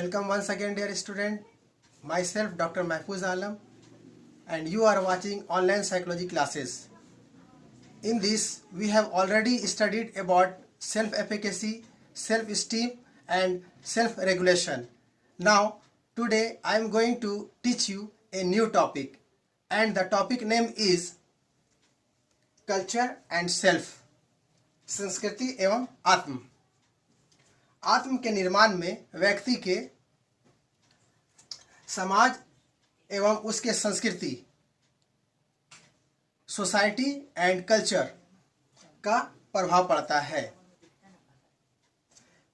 Welcome once again, dear student. Myself, Dr. Mahfuz Alam, and you are watching online psychology classes. In this, we have already studied about self-efficacy, self-esteem, and self-regulation. Now, today I am going to teach you a new topic, and the topic name is culture and self, संस्कृति एवं आत्म। आत्म के निर्माण में व्यक्ति के समाज एवं उसके संस्कृति, सोसाइटी एंड कल्चर का प्रभाव पड़ता है।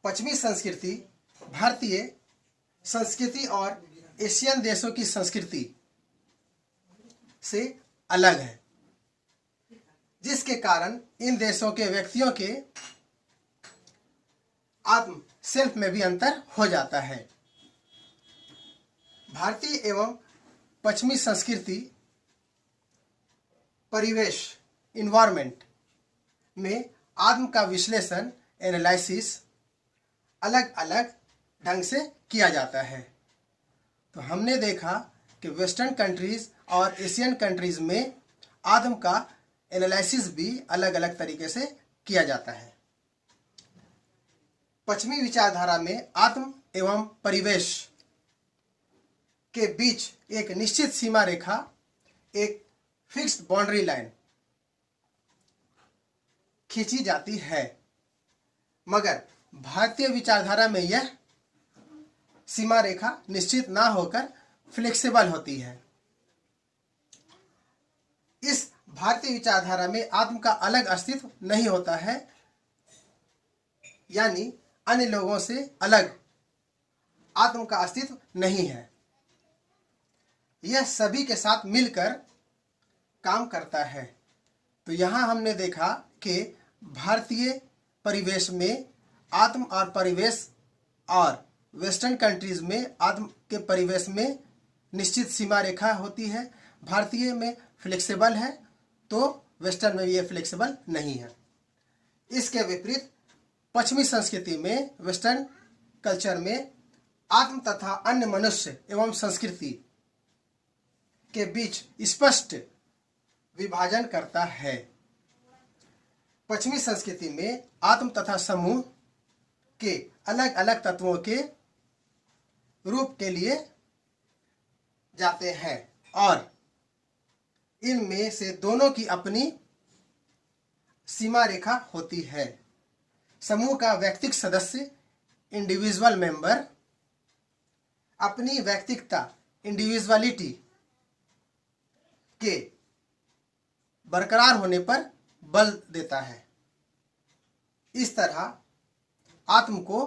पश्चिमी संस्कृति भारतीय संस्कृति और एशियन देशों की संस्कृति से अलग है, जिसके कारण इन देशों के व्यक्तियों के आत्म सेल्फ में भी अंतर हो जाता है। भारतीय एवं पश्चिमी संस्कृति परिवेश इन्वायरमेंट में आत्म का विश्लेषण एनालिसिस अलग अलग ढंग से किया जाता है। तो हमने देखा कि वेस्टर्न कंट्रीज और एशियन कंट्रीज में आत्म का एनालिसिस भी अलग अलग तरीके से किया जाता है। पश्चिमी विचारधारा में आत्म एवं परिवेश के बीच एक निश्चित सीमा रेखा, एक फिक्स्ड बाउंड्री लाइन खींची जाती है, मगर भारतीय विचारधारा में यह सीमा रेखा निश्चित ना होकर फ्लेक्सिबल होती है। इस भारतीय विचारधारा में आत्म का अलग अस्तित्व नहीं होता है, यानी अन्य लोगों से अलग आत्म का अस्तित्व नहीं है। यह सभी के साथ मिलकर काम करता है। तो यहाँ हमने देखा कि भारतीय परिवेश में आत्म और परिवेश और वेस्टर्न कंट्रीज में आत्म के परिवेश में निश्चित सीमा रेखा होती है। भारतीय में फ्लेक्सिबल है तो वेस्टर्न में ये फ्लेक्सिबल नहीं है। इसके विपरीत पश्चिमी संस्कृति में, वेस्टर्न कल्चर में आत्म तथा अन्य मनुष्य एवं संस्कृति के बीच स्पष्ट विभाजन करता है। पश्चिमी संस्कृति में आत्म तथा समूह के अलग अलग तत्वों के रूप के लिए जाते हैं और इनमें से दोनों की अपनी सीमा रेखा होती है। समूह का व्यक्तिगत सदस्य इंडिविजुअल मेंबर अपनी व्यक्तिगता इंडिविजुअलिटी के बरकरार होने पर बल देता है। इस तरह आत्म को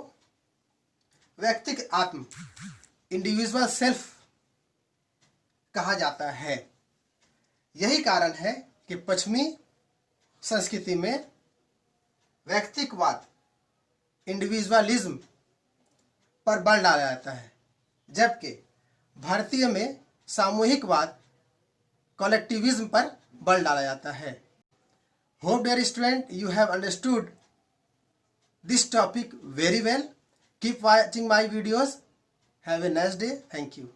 व्यक्तिगत आत्म इंडिविजुअल सेल्फ कहा जाता है। यही कारण है कि पश्चिमी संस्कृति में व्यक्तिगतवाद इंडिविजुअलिज्म पर बल डाला जाता है, जबकि भारतीय में सामूहिकवाद कलेक्टिविज्म पर बल डाला जाता है। Hope dear student you have understood this topic very well. Keep watching my videos. Have a nice day. Thank you.